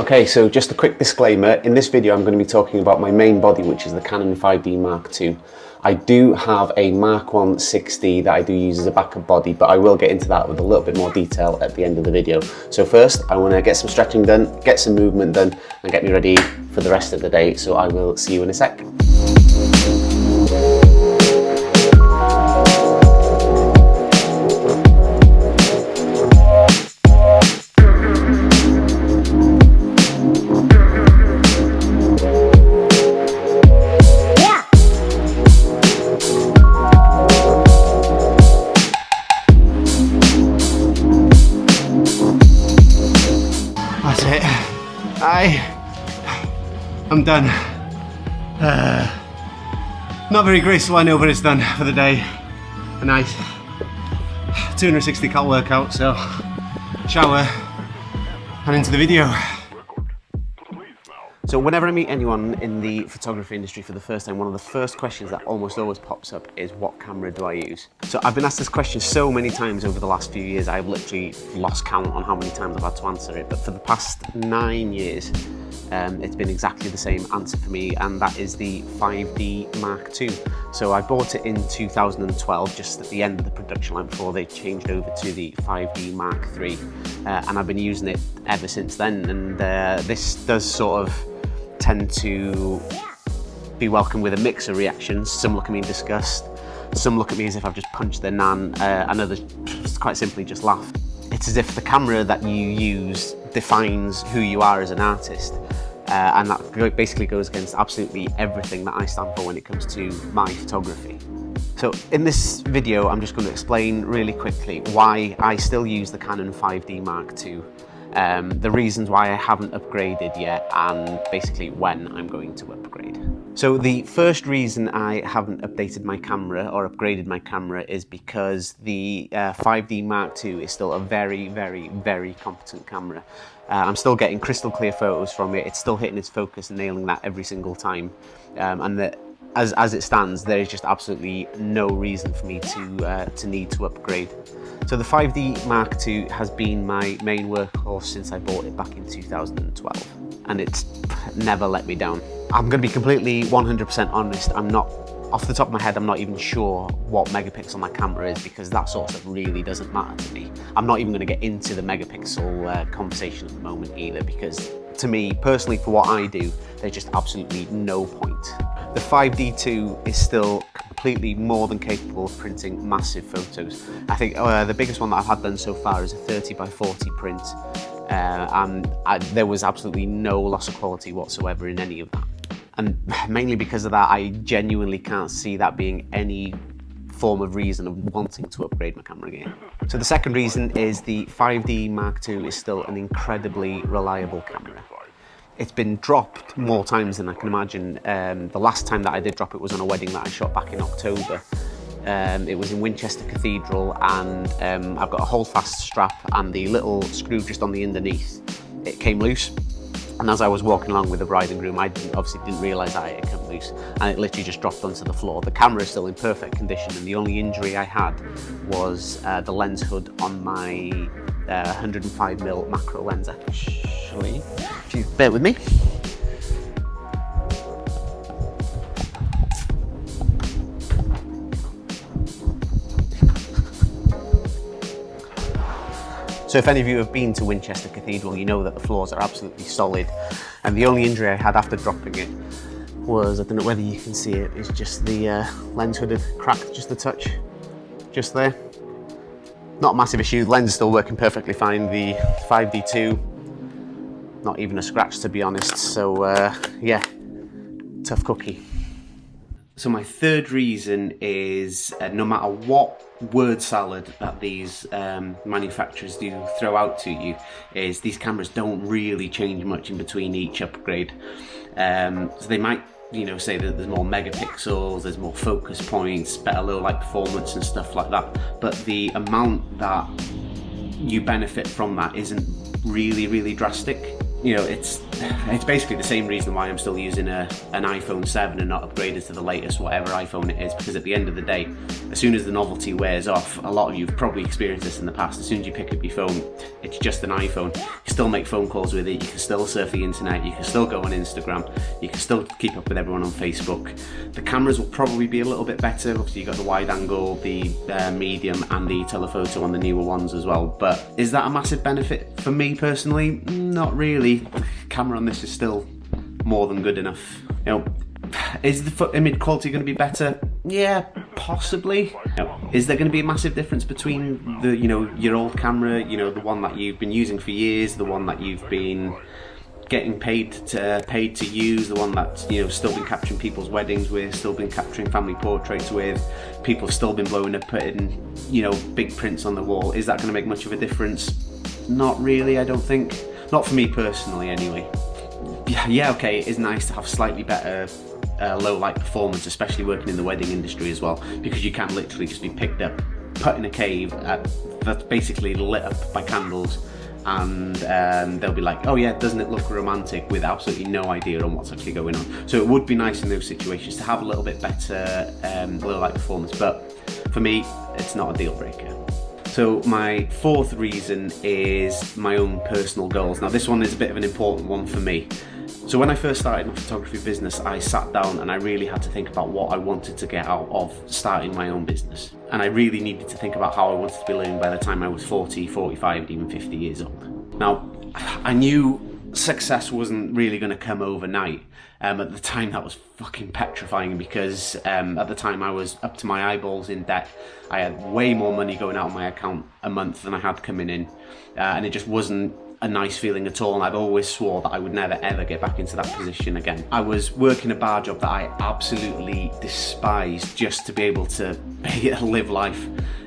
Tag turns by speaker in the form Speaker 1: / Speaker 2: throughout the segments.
Speaker 1: Okay, so just a quick disclaimer. In this video, I'm going to be talking about my main body, which is the Canon 5D Mark II. I do have a Mark 1 6D that I do use as a backup body, but I will get into that with a little bit more detail at the end of the video. So first, I want to get some stretching done, get some movement done, and get me ready for the rest of the day. So I will see you in a sec.
Speaker 2: That's it. I'm done. Not very graceful, I know, but it's done for the day. A nice 260 cal workout, so shower and into the video.
Speaker 1: So whenever I meet anyone in the photography industry for the first time, one of the first questions that almost always pops up is, what camera do I use? So I've been asked this question so many times over the last few years, I've literally lost count on how many times I've had to answer it. But for the past 9 years, it's been exactly the same answer for me, and that is the 5D Mark II. So I bought it in 2012, just at the end of the production line before they changed over to the 5D Mark III. And I've been using it ever since then. And this does sort of tend to be welcomed with a mix of reactions. Some look at me in disgust, some look at me as if I've just punched their nan, and others quite simply just laugh. It's as if the camera that you use defines who you are as an artist, and that basically goes against absolutely everything that I stand for when it comes to my photography. So in this video, I'm just going to explain really quickly why I still use the Canon 5D Mark II, the reasons why I haven't upgraded yet, and basically when I'm going to upgrade. So the first reason I haven't updated my camera or upgraded my camera is because the 5D Mark II is still a very, very, very competent camera. I'm still getting crystal clear photos from it. It's still hitting its focus and nailing that every single time. And as it stands, there is just absolutely no reason for me to need to upgrade. So the 5D Mark II has been my main workhorse since I bought it back in 2012, and it's never let me down. I'm going to be completely 100% honest. I'm not, off the top of my head, I'm not even sure what megapixel my camera is, because that sort of stuff really doesn't matter to me. I'm not even going to get into the megapixel conversation at the moment either, because to me, personally, for what I do, there's just absolutely no point. The 5D2 is still completely more than capable of printing massive photos. I think the biggest one that I've had done so far is a 30x40 print, and there was absolutely no loss of quality whatsoever in any of that. And mainly because of that, I genuinely can't see that being any form of reason of wanting to upgrade my camera again. So the second reason is the 5D Mark II is still an incredibly reliable camera. It's been dropped more times than I can imagine. The last time that I did drop it was on a wedding that I shot back in October. It was in Winchester Cathedral, and I've got a holdfast strap and the little screw just on the underneath. It came loose, and as I was walking along with the bride and groom, I obviously didn't realise that it had come loose, and it literally just dropped onto the floor. The camera is still in perfect condition, and the only injury I had was the lens hood on my 105mm macro lens, actually. If you bear with me. So if any of you have been to Winchester Cathedral, you know that the floors are absolutely solid, and the only injury I had after dropping it was, I don't know whether you can see it, is just the lens hood had cracked just a touch, just there. Not a massive issue, the lens is still working perfectly fine. The 5D2, not even a scratch, to be honest. So yeah, tough cookie. So my third reason is no matter what word salad that these manufacturers do throw out to you, is these cameras don't really change much in between each upgrade. So they might, you know, say that there's more megapixels, there's more focus points, better low light performance and stuff like that, but the amount that you benefit from that isn't really drastic. you know, it's basically the same reason why I'm still using an iPhone 7 and not upgraded to the latest whatever iPhone it is, because at the end of the day, as soon as the novelty wears off, a lot of you have probably experienced this in the past, as soon as you pick up your phone, it's just an iPhone. You can still make phone calls with it, you can still surf the internet, you can still go on Instagram, you can still keep up with everyone on Facebook. The cameras will probably be a little bit better. Obviously you've got the wide angle, the medium and the telephoto on the newer ones as well, but is that a massive benefit for me personally? Not really. The camera on this is still more than good enough. You know, is the image quality going to be better? Yeah, possibly. You know, is there going to be a massive difference between the, you know, your old camera, you know, the one that you've been using for years, the one that you've been getting paid to use, the one that's, you know, still been capturing people's weddings with, still been capturing family portraits with, people have still been blowing up, putting, you know, big prints on the wall? Is that going to make much of a difference? Not really, I don't think. Not for me personally, anyway. Yeah, okay, it is nice to have slightly better low light performance, especially working in the wedding industry as well, because you can literally just be picked up, put in a cave that's basically lit up by candles, and they'll be like, oh yeah, doesn't it look romantic, with absolutely no idea on what's actually going on. So it would be nice in those situations to have a little bit better low light performance, but for me, it's not a deal breaker. So my fourth reason is my own personal goals. Now this one is a bit of an important one for me. So when I first started my photography business, I sat down and I really had to think about what I wanted to get out of starting my own business. And I really needed to think about how I wanted to be living by the time I was 40, 45, and even 50 years old. Now, I knew success wasn't really going to come overnight. At the time that was fucking petrifying, because at the time I was up to my eyeballs in debt. I had way more money going out of my account a month than I had coming in, and it just wasn't a nice feeling at all, and I'd always swore that I would never ever get back into that position again. I was working a bar job that I absolutely despised just to be able to live life,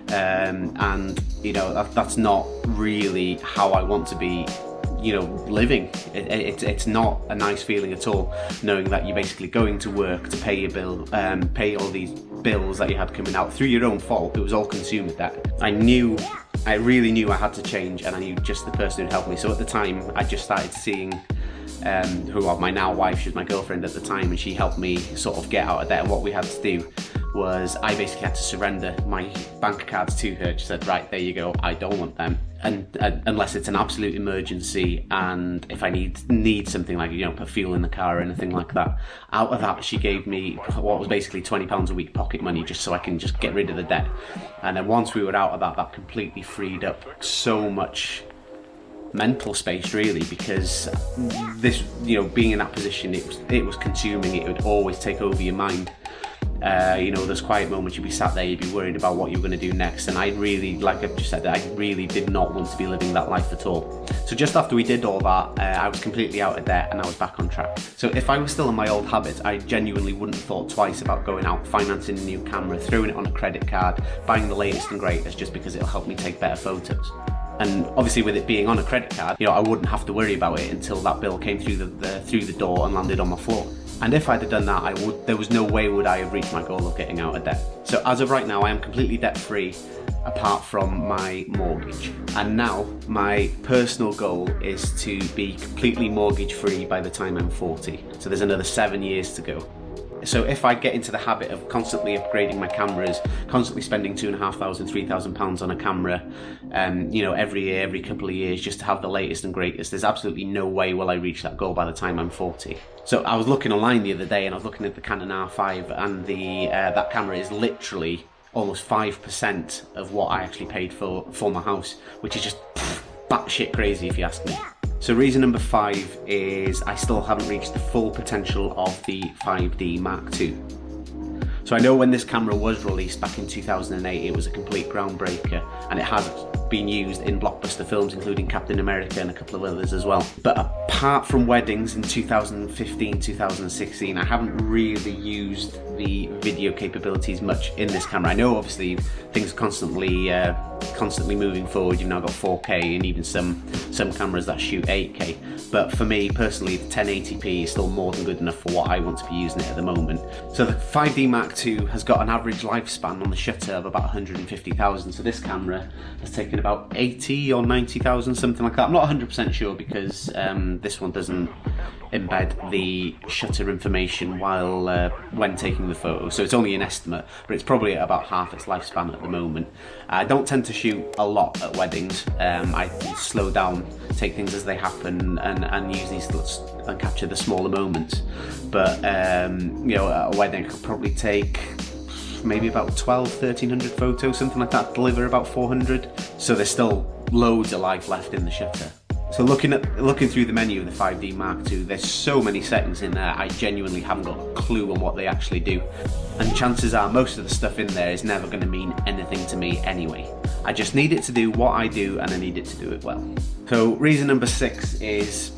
Speaker 1: and you know, that's not really how I want to be, you know, living. It's not a nice feeling at all, knowing that you're basically going to work to pay your bill, pay all these bills that you had coming out through your own fault. It was all consumed debt. I really knew I had to change, and I knew just the person who'd help me. So at the time, I just started seeing my now wife, she was my girlfriend at the time, and she helped me sort of get out of debt. And what we had to do was, I basically had to surrender my bank cards to her. She said, right, there you go, I don't want them, and unless it's an absolute emergency, and if I need something like, you know, put fuel in the car or anything like that. Out of that, she gave me what was basically £20 a week pocket money, just so I can just get rid of the debt. And then once we were out of that, that completely freed up so much mental space, really, because this, you know, being in that position, it was consuming. It would always take over your mind. You know, there's quiet moments, you'd be sat there, you'd be worried about what you were going to do next, and I really, like I've just said, I really did not want to be living that life at all. So just after we did all that, I was completely out of debt and I was back on track. So if I was still in my old habits, I genuinely wouldn't have thought twice about going out, financing a new camera, throwing it on a credit card, buying the latest and greatest just because it'll help me take better photos. And obviously with it being on a credit card, you know, I wouldn't have to worry about it until that bill came through the door and landed on my floor. And if I'd have done that, there was no way would I have reached my goal of getting out of debt. So as of right now, I am completely debt free, apart from my mortgage. And now my personal goal is to be completely mortgage free by the time I'm 40. So there's another 7 years to go. So if I get into the habit of constantly upgrading my cameras, constantly spending £2,500, £3,000 on a camera, you know, every year, every couple of years, just to have the latest and greatest, there's absolutely no way will I reach that goal by the time I'm 40. So I was looking online the other day, and I was looking at the Canon R5, and that camera is literally almost 5% of what I actually paid for my house, which is just batshit crazy if you ask me. So reason number 5 is I still haven't reached the full potential of the 5D Mark II. So I know when this camera was released back in 2008, it was a complete groundbreaker, and it has been used in blockbuster films, including Captain America and a couple of others as well. But apart from weddings in 2015, 2016, I haven't really used the video capabilities much in this camera. I know obviously things are constantly moving forward. You've now got 4K and even some cameras that shoot 8K. But for me personally, the 1080p is still more than good enough for what I want to be using it at the moment. So the 5D Mark II has got an average lifespan on the shutter of about 150,000. So this camera has taken thinking about 80 or 90,000, something like that. I'm not 100% sure because this one doesn't embed the shutter information while when taking the photo, so it's only an estimate, but it's probably at about half its lifespan at the moment. I don't tend to shoot a lot at weddings. I slow down, take things as they happen, and use these and capture the smaller moments. But you know, at a wedding I could probably take maybe about 1300 photos, something like that, deliver about 400. So there's still loads of life left in the shutter. So looking through the menu of the 5D Mark II, there's so many settings in there, I genuinely haven't got a clue on what they actually do. And chances are most of the stuff in there is never going to mean anything to me anyway. I just need it to do what I do, and I need it to do it well. So reason number 6 is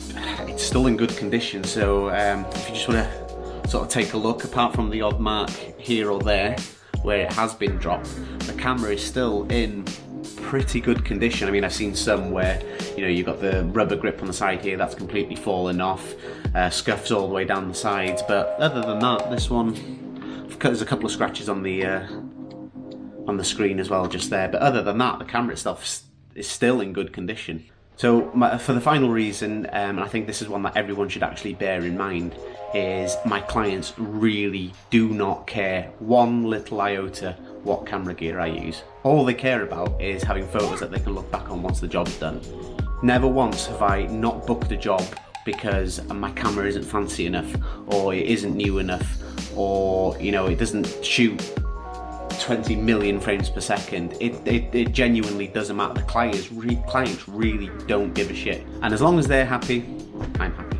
Speaker 1: it's still in good condition. So if you just want to sort of take a look, apart from the odd mark here or there where it has been dropped, the camera is still in pretty good condition. I mean, I've seen some where, you know, you've got the rubber grip on the side here that's completely fallen off, scuffs all the way down the sides, but other than that, this one, there's a couple of scratches on the screen as well, just there, but other than that, the camera itself is still in good condition. So for the final reason, and I think this is one that everyone should actually bear in mind, is my clients really do not care one little iota what camera gear I use. All they care about is having photos that they can look back on once the job's done. Never once have I not booked a job because my camera isn't fancy enough, or it isn't new enough, or, you know, it doesn't shoot 20 million frames per second. It genuinely doesn't matter. The clients really don't give a shit. And as long as they're happy, I'm happy.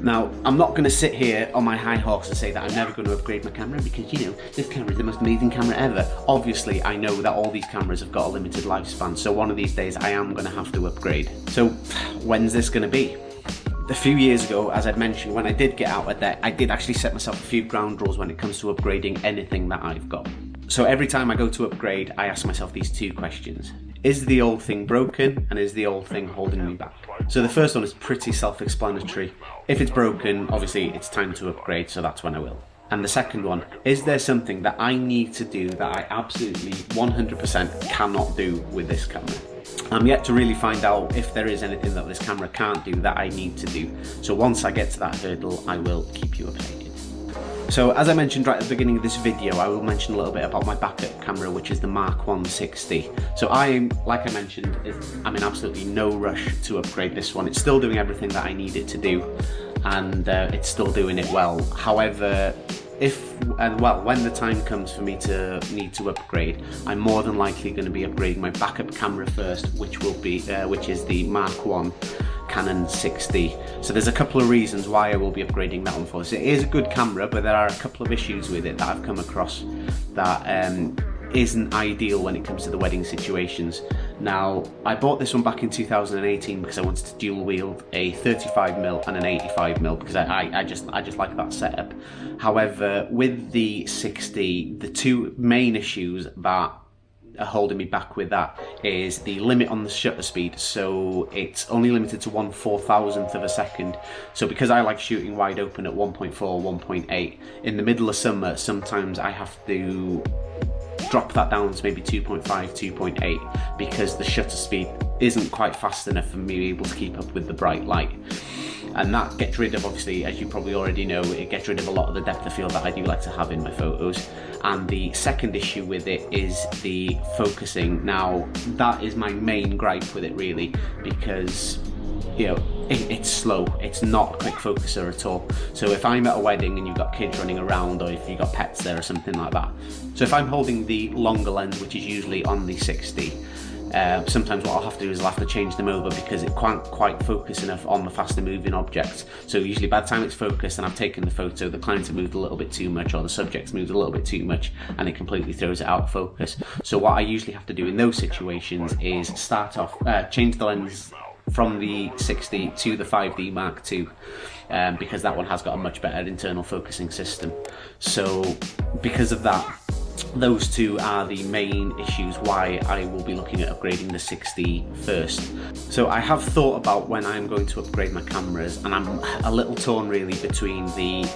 Speaker 1: Now, I'm not going to sit here on my high horse and say that I'm never going to upgrade my camera because, you know, this camera is the most amazing camera ever. Obviously, I know that all these cameras have got a limited lifespan, so one of these days I am going to have to upgrade. So, when's this going to be? A few years ago, as I'd mentioned, when I did get out of debt, I did actually set myself a few ground rules when it comes to upgrading anything that I've got. So every time I go to upgrade, I ask myself these 2 questions. Is the old thing broken, and is the old thing holding me back? So the first one is pretty self-explanatory. If it's broken, obviously it's time to upgrade, so that's when I will. And the second one, is there something that I need to do that I absolutely 100% cannot do with this camera? I'm yet to really find out if there is anything that this camera can't do that I need to do. So once I get to that hurdle, I will keep you updated. So as I mentioned right at the beginning of this video, I will mention a little bit about my backup camera, which is the Mark 160. So like I mentioned, I'm in absolutely no rush to upgrade this one. It's still doing everything that I need it to do, and it's still doing it well. However, when the time comes for me to need to upgrade, I'm more than likely going to be upgrading my backup camera first, which is the Mark 1 Canon 6D. So there's a couple of reasons why I will be upgrading that one first. It is a good camera, but there are a couple of issues with it that I've come across that isn't ideal when it comes to the wedding situations. Now, I bought this one back in 2018 because I wanted to dual wield a 35mm and an 85mm because I just like that setup. However, with the 6D, the 2 main issues that are holding me back with that is the limit on the shutter speed. So it's only limited to 1/4000th of a second. So because I like shooting wide open at 1.4, 1.8, in the middle of summer, sometimes I have to drop that down to maybe 2.5, 2.8 because the shutter speed isn't quite fast enough for me to be able to keep up with the bright light. And that gets rid of, obviously, as you probably already know, it gets rid of a lot of the depth of field that I do like to have in my photos. And the second issue with it is the focusing. Now, that is my main gripe with it, really, because, you know, it's slow. It's not a quick focuser at all. So if I'm at a wedding and you've got kids running around, or if you've got pets there or something like that. So if I'm holding the longer lens, which is usually on the 60, sometimes what I'll have to do is I'll have to change them over because it can't quite focus enough on the faster moving objects. So usually by the time it's focused and I've taken the photo, the client's moved a little bit too much, or the subject's moved a little bit too much, and it completely throws it out of focus. So what I usually have to do in those situations is start off, change the lens from the 60 to the 5D Mark II, because that one has got a much better internal focusing system. So because of that, those 2 are the main issues why I will be looking at upgrading the 6D first. So I have thought about when I'm going to upgrade my cameras, and I'm a little torn really between the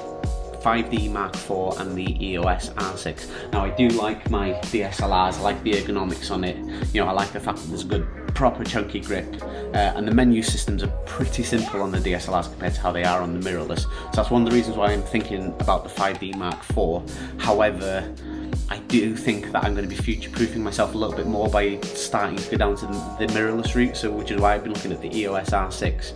Speaker 1: 5D Mark IV and the EOS R6. Now I do like my DSLRs, I like the ergonomics on it, you know, I like the fact that there's a good proper chunky grip, and the menu systems are pretty simple on the DSLRs compared to how they are on the mirrorless. So that's one of the reasons why I'm thinking about the 5D Mark IV. However, I do think that I'm going to be future-proofing myself a little bit more by starting to go down to the mirrorless route, so which is why I've been looking at the EOS R6.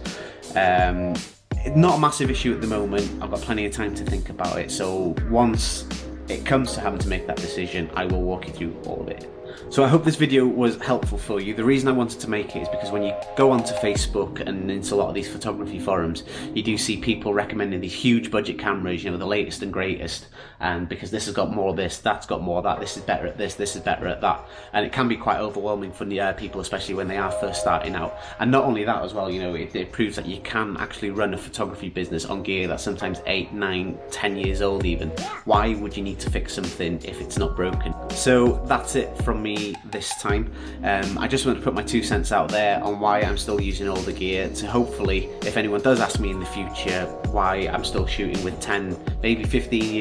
Speaker 1: Not a massive issue at the moment, I've got plenty of time to think about it, so once it comes to having to make that decision, I will walk you through all of it. So I hope this video was helpful for you. The reason I wanted to make it is because when you go onto Facebook and into a lot of these photography forums, you do see people recommending these huge budget cameras, you know, the latest and greatest, and because this has got more of this, that's got more of that, this is better at this is better at that, and it can be quite overwhelming for people, especially when they are first starting out. And not only that as well, you know, it proves that you can actually run a photography business on gear that's sometimes 8, 9, 10 years old even. Why would you need to fix something if it's not broken? So that's it from me this time. I just want to put my 2 cents out there on why I'm still using older gear, to hopefully, if anyone does ask me in the future why I'm still shooting with 10, maybe 15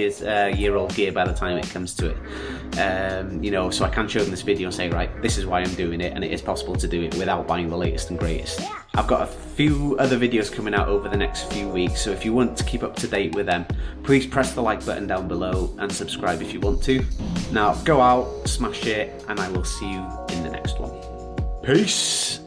Speaker 1: year old gear by the time it comes to it, you know, so I can show them this video and say, right, this is why I'm doing it, and it is possible to do it without buying the latest and greatest. I've got a few other videos coming out over the next few weeks, so if you want to keep up to date with them, please press the like button down below and subscribe if you want to. Now go out, smash it, and I will see you in the next one. Peace!